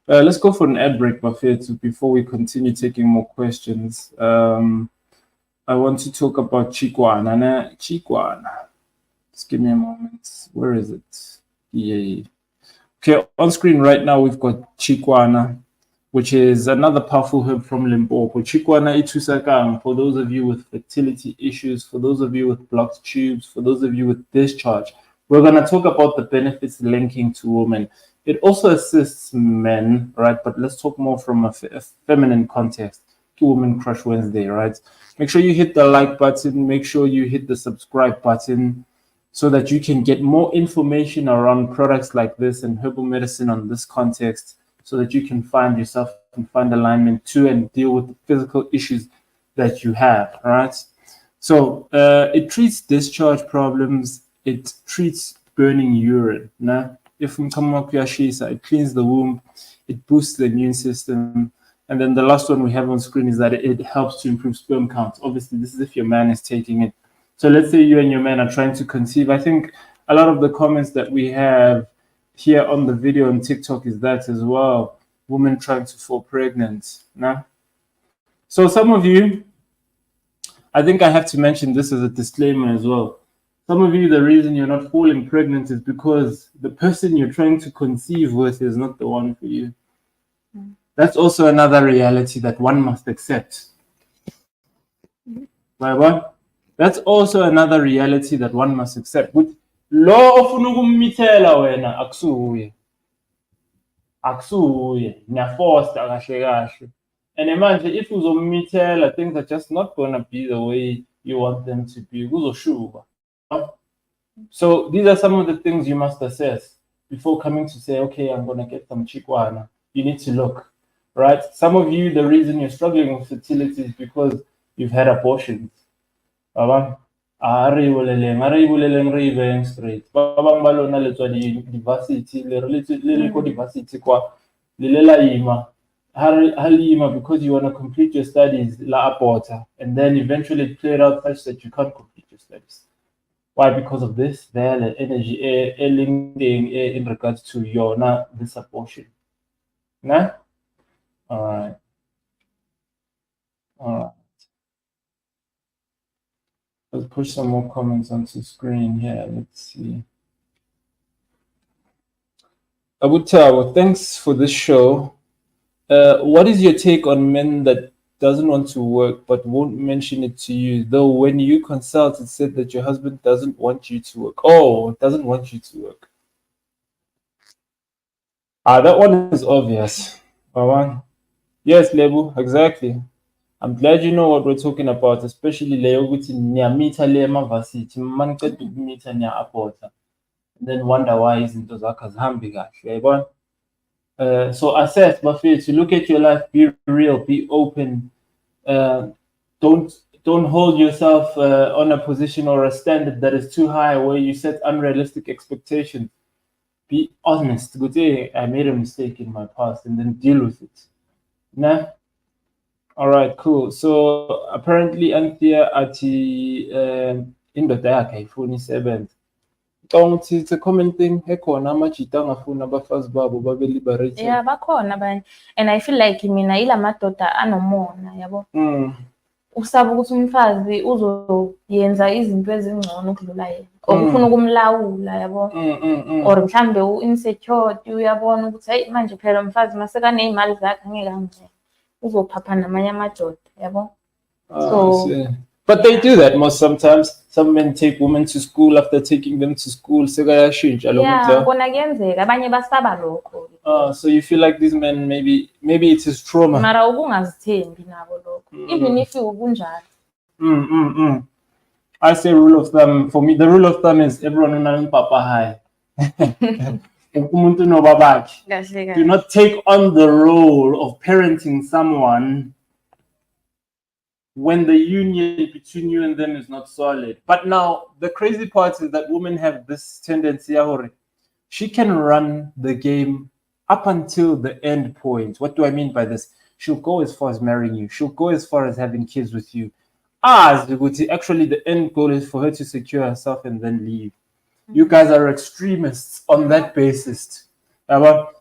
Let's go for an ad break, Bafethu, before we continue taking more questions. I want to talk about Chikwana. Just give me a moment. Where is it? Yeah. Okay, on screen right now, we've got Chikwana, which is another powerful herb from Limpopo. Chikwana itusakang, for those of you with fertility issues, for those of you with blocked tubes, for those of you with discharge. We're going to talk about the benefits linking to women. It also assists men, right? But let's talk more from a feminine context. Woman Crush Wednesday, right? Make sure you hit the like button. Make sure you hit the subscribe button so that you can get more information around products like this and herbal medicine on this context so that you can find yourself and find alignment to and deal with the physical issues that you have, right? So it treats discharge problems. It treats burning urine, nah? If it cleans the womb, it boosts the immune system. And then the last one we have on screen is that it helps to improve sperm count. Obviously, this is if your man is taking it. So let's say you and your man are trying to conceive. I think a lot of the comments that we have here on the video on TikTok is that as well. Women trying to fall pregnant. Nah? So some of you, I think I have to mention this as a disclaimer as well. Some of you, the reason you're not falling pregnant is because the person you're trying to conceive with is not the one for you. That's also another reality that one must accept. That's also another reality that one must accept. Law of unukumitela wena akusuye niyaforced kahle kahle. And imagine if uzomitela, things are just not going to be the way you want them to be. Kuzoshuba. So these are some of the things you must assess before coming to say, okay, I'm going to get some Chikwana. You need to look, right? Some of you, the reason you're struggling with fertility is because you've had abortions. Babang straight. Babang balona letwa diversity, diversity kwa lilela ima. Halima, because you want to complete your studies, la aborta, and then eventually it played out such that you can't complete your studies. Why? Because of this value, energy, in regards to your this abortion. Nah? All right. Let's push some more comments onto screen here. Let's see. Abutawa, thanks for this show. What is your take on men that doesn't want to work but won't mention it to you? Though when you consult, it said that your husband doesn't want you to work. Oh, doesn't want you to work. That one is obvious. Yes, Lebu, exactly. I'm glad you know what we're talking about, especially then wonder why isn't those hambi. So assess, Buffet, to look at your life, be real, be open. Uh, don't hold yourself on a position or a standard that is too high where you set unrealistic expectations. Be honest. Go say, I made a mistake in my past and then deal with it. Nah? All right, cool. So apparently Anthea ati indoda yakhe ayifuni isebenza. Ngicabanga ukuthi it's a common thing ekhona amajita angafuni abafazi babo babe liberated. Yeah, bakhona abanye. And I feel like mina ila madoda anomona, yabo. Usaba ukuthi umfazi uzoyenza izinto ezingcono ukudlula yena. Okufuna ukumlawula, yabo. Or mhlambe u-insecure, uyabona ukuthi hey manje phela umfazi maseka nezimali zakhe angeke angene. Uzophapha namanye amadoda, yabo. So but they do that most sometimes. Some men take women to school after taking them to school. Yeah, kona kuyenzeka abanye basaba lokho. So you feel like these men maybe it is trauma. Mara ukungazithembi nabo lokho. Even if ukunjalo. I say rule of thumb for me. The rule of thumb is everyone unayo papa high. Umuntu no babakhe. Do not take on the role of parenting someone when the union between you and them is not solid. But now the crazy part is that women have this tendency, she can run the game up until the end point. What do I mean by this? She'll go as far as marrying you. She'll go as far as having kids with you. Actually the end goal is for her to secure herself and then leave. You guys are extremists on that basis.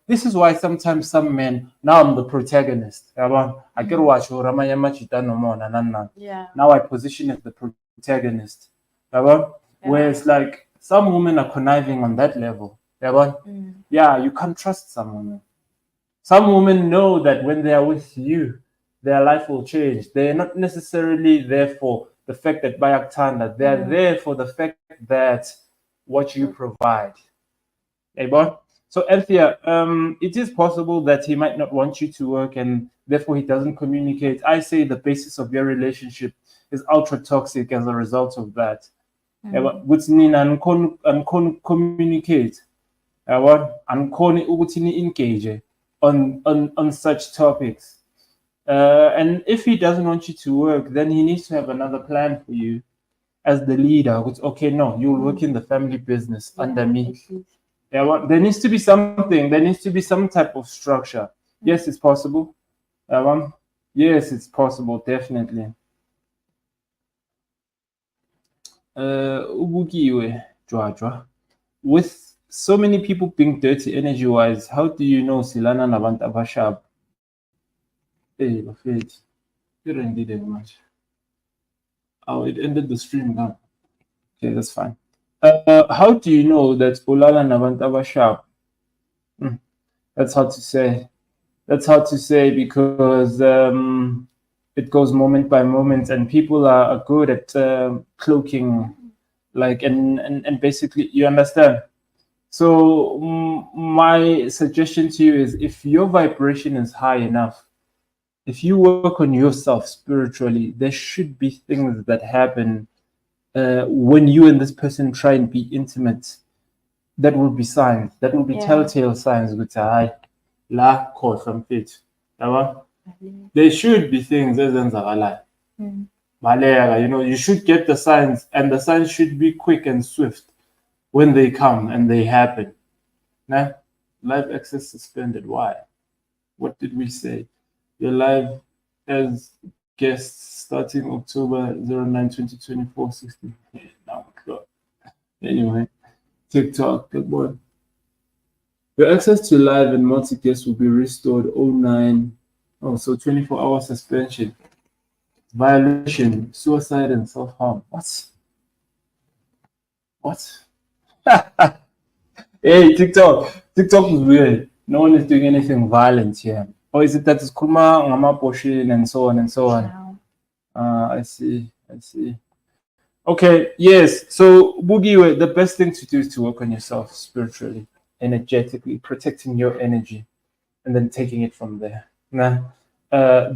This is why sometimes some men, now I'm the protagonist. I can watch Yeah. Now I position as the protagonist. Where it's like some women are conniving on that level. Yeah, you can't trust some women. Some women know that when they are with you, their life will change. They're not necessarily there for the fact that Bayaktanda, they're there for the fact that what you provide. So Anthea, it is possible that he might not want you to work and therefore he doesn't communicate. I say the basis of your relationship is ultra toxic as a result of that. Communicate. Engage on such topics. And if he doesn't want you to work, then he needs to have another plan for you as the leader. Okay, no, you'll work in the family business under me. There needs to be something. There needs to be some type of structure. Yes, it's possible. Yes, it's possible, definitely. With so many people being dirty energy-wise, how do you know Silana Navant Abashab? Hey, Buffett, you didn't do that much. Oh, it ended the stream now. Okay, that's fine. How do you know that Ulala Navantava sharp? That's hard to say. That's hard to say because it goes moment by moment, and people are good at cloaking, like and basically, you understand. So my suggestion to you is, if your vibration is high enough, if you work on yourself spiritually, there should be things that happen. When you and this person try and be intimate, that will be signs. That will be telltale signs. There should be things as you should get the signs, and the signs should be quick and swift when they come and they happen. Live access suspended. Why? What did we say? Your live as guests starting October 09, 2024, 16. Now, anyway, TikTok, good boy. Your access to live and multi-guest will be restored 09. Oh, so 24-hour suspension. Violation, suicide, and self-harm. What? Hey, TikTok. TikTok is weird. No one is doing anything violent here. Or is it that it's Kuma, Ngama Poshin, and so on and so on? I see. Okay, yes. So, Boogie, the best thing to do is to work on yourself spiritually, energetically, protecting your energy, and then taking it from there.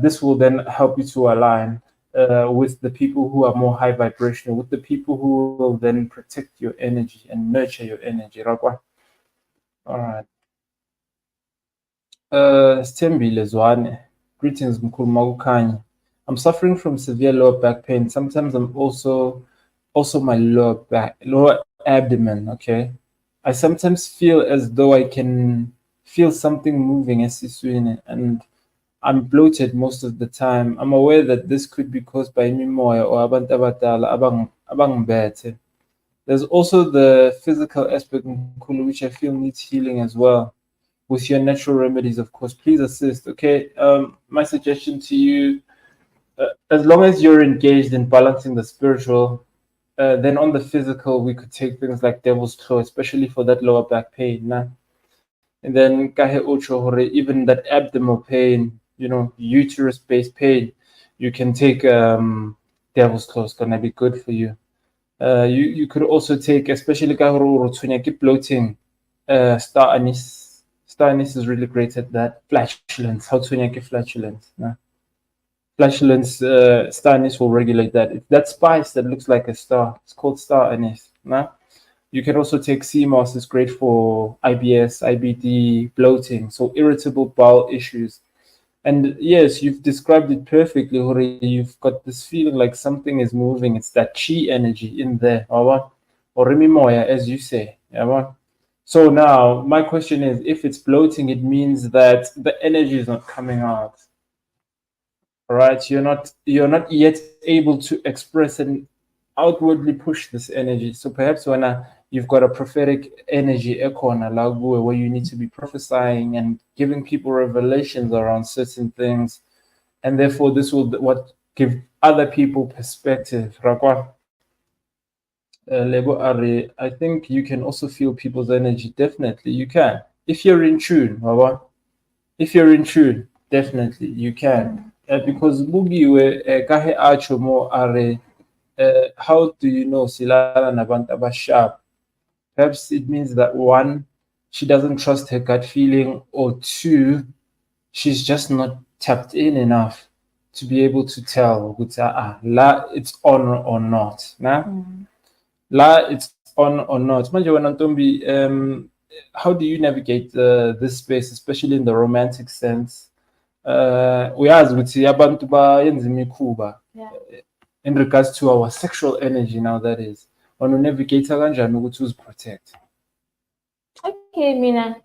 This will then help you to align with the people who are more high vibrational, with the people who will then protect your energy and nurture your energy. All right. Sithembile Zwane. Greetings, mkhulu Makukhanya. I'm suffering from severe lower back pain. Sometimes I'm also my lower abdomen, okay? I sometimes feel as though I can feel something moving esiswini, and I'm bloated most of the time. I'm aware that this could be caused by imimoya or abantu abadala abangibethe. There's also the physical aspect, mkhulu, which I feel needs healing as well. With your natural remedies, of course, please assist. Okay, my suggestion to you, as long as you're engaged in balancing the spiritual, then on the physical, we could take things like devil's claw, especially for that lower back pain. Nah? And then kahe ocho hore, even that abdominal pain, uterus-based pain, you can take devil's claw. It's gonna be good for you. You could also take, especially keep bloating, star anise. Star anise is really great at that. Flatulence. How to flatulence? Nah? Flatulence, star anise will regulate that. It's that spice that looks like a star. It's called star anise. Nah? You can also take sea moss. It's great for IBS, IBD, bloating, so irritable bowel issues. And yes, you've described it perfectly, Hore. You've got this feeling like something is moving. It's that chi energy in there, or moya, as you say. So now my question is, if it's bloating, it means that the energy is not coming out. All right, you're not yet able to express and outwardly push this energy. So perhaps when you've got a prophetic energy ekona where you need to be prophesying and giving people revelations around certain things, and therefore this will what give other people perspective. Lebo Are, I think you can also feel people's energy. Definitely, you can. If you're in tune, if you're in tune, definitely you can. Because Bugiwe Kahe Achomo Are, how do you know Silala Nabantaba sharp? Perhaps it means that one, she doesn't trust her gut feeling, or two, she's just not tapped in enough to be able to tell la it's on or not. Nah? La it's on or not. Manje wena Ntombi, how do you navigate this space, especially in the romantic sense? Uyazi ukuthi abantu bayenza imikhuba in regards to our sexual energy now, that is. Navigate kanjani ukuthi uziprotect? Okay, mina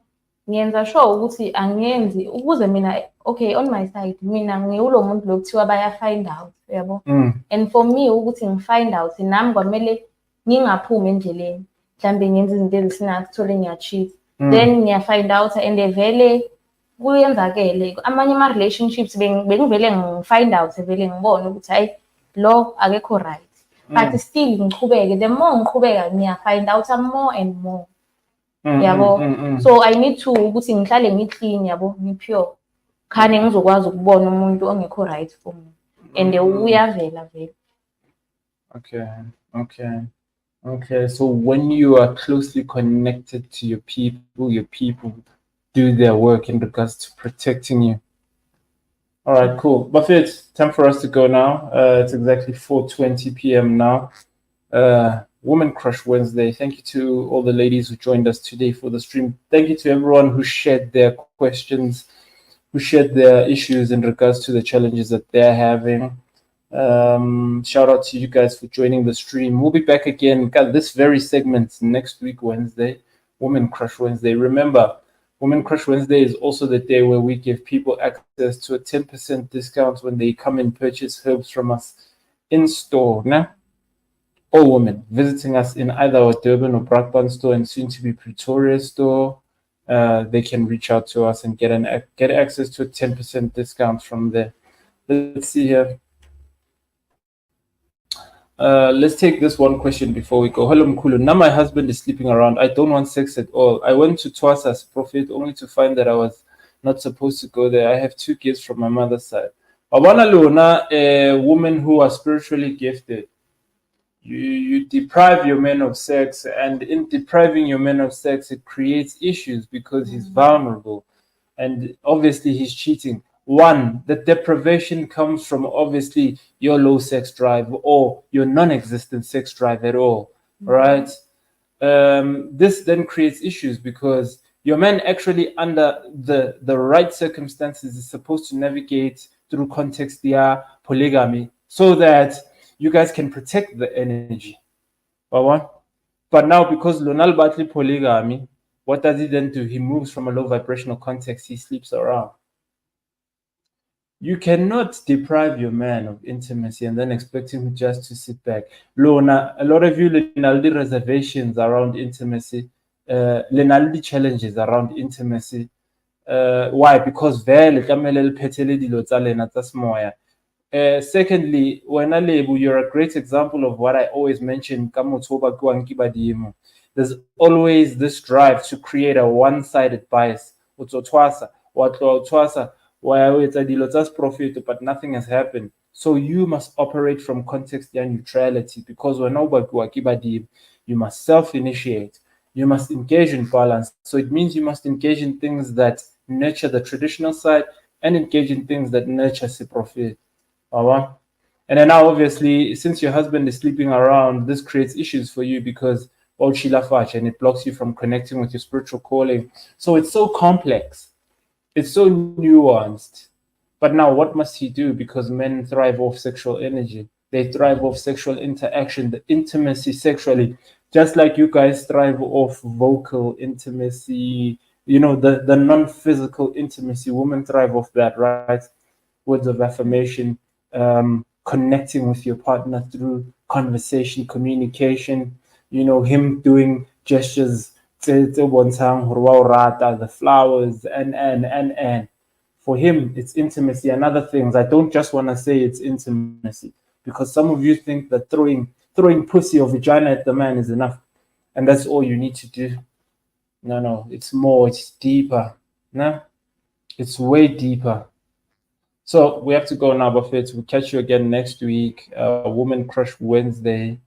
ngiyenza sure ukuthi angenzi ukuze mina, okay, on my side mina ngiwulo muntu lo kuthiwa baya find out, yabo. And for me ukuthi ngi-find out nami kwamele ngingaphumi endleleni, mhlambe ngenza izinto ezisinathi thole ngiya-cheat, then ngiya-find out and vele kuyenzakele amanye ama-relationships bengivele ngi-find out vele ngibone ukuthi hayi lo akekho right, but still ngiqhubeke. The more ngiqhubeka ngiya-find out more and more, yabo. So I need to ukuthi ngihlale ngi-clean, yabo, ngi-pure khane ngizokwazi ukubona umuntu ongekho right for me, and uyavela vele. Okay, so when you are closely connected to your people do their work in regards to protecting you. All right, cool. Buffett, time for us to go now. It's exactly 4:20 p.m. now. Woman Crush Wednesday. Thank you to all the ladies who joined us today for the stream. Thank you to everyone who shared their questions, who shared their issues in regards to the challenges that they're having. Shout out to you guys for joining the stream. We'll be back again, this very segment next week, Wednesday, Woman Crush Wednesday. Remember, Woman Crush Wednesday is also the day where we give people access to a 10% discount when they come and purchase herbs from us in store. Nah? All women visiting us in either our Durban or Brakpan store and soon to be Pretoria store, they can reach out to us and get access to a 10% discount from there. Let's see here. Let's take this one question before we go. Hello Mkulu. Now my husband is sleeping around. I don't want sex at all. I went to Twasas Prophet only to find that I was not supposed to go there. I have 2 kids from my mother's side. Wabona lona, a woman who are spiritually gifted. You deprive your man of sex, and in depriving your man of sex, it creates issues because he's vulnerable, and obviously he's cheating. One, the deprivation comes from obviously your low sex drive or your non-existent sex drive at all, right? This then creates issues because Your man actually, under the right circumstances, is supposed to navigate through context via polygamy so that you guys can protect the energy. But now, because Lonal Batli polygamy, what does he then do? He moves from a low vibrational context, he sleeps around. You cannot deprive your man of intimacy and then expect him just to sit back. Lona, a lot of you Lenaldi reservations around intimacy, Lenaldi challenges around intimacy. Why? Because secondly, you're a great example of what I always mention. There's always this drive to create a one-sided bias. Profit, but nothing has happened. So you must operate from context and neutrality, because you must self-initiate. You must engage in balance. So it means you must engage in things that nurture the traditional side and engage in things that nurture profit. And then now, obviously, since your husband is sleeping around, this creates issues for you because and it blocks you from connecting with your spiritual calling. So it's so complex. It's so nuanced. But now what must he do? Because men thrive off sexual energy. They thrive off sexual interaction, the intimacy sexually, just like you guys thrive off vocal intimacy, the non-physical intimacy. Women thrive off that, right? Words of affirmation, connecting with your partner through conversation, communication, him doing gestures, the flowers, and for him it's intimacy and other things. I don't just want to say it's intimacy, because some of you think that throwing pussy or vagina at the man is enough and that's all you need to do. No, it's more, it's deeper. No, it's way deeper. So we have to go now, Buffett. We'll catch you again next week. Woman Crush Wednesday.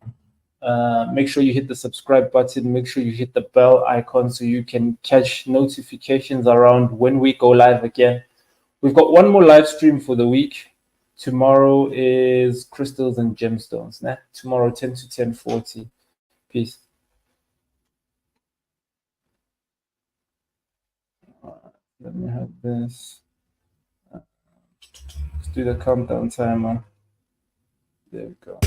Make sure you hit the subscribe button. Make sure you hit the bell icon so you can catch notifications around when we go live again. We've got one more live stream for the week. Tomorrow is Crystals and Gemstones. Nah? Tomorrow, 10 to 10:40. Peace. Let me have this. Let's do the countdown timer. There we go.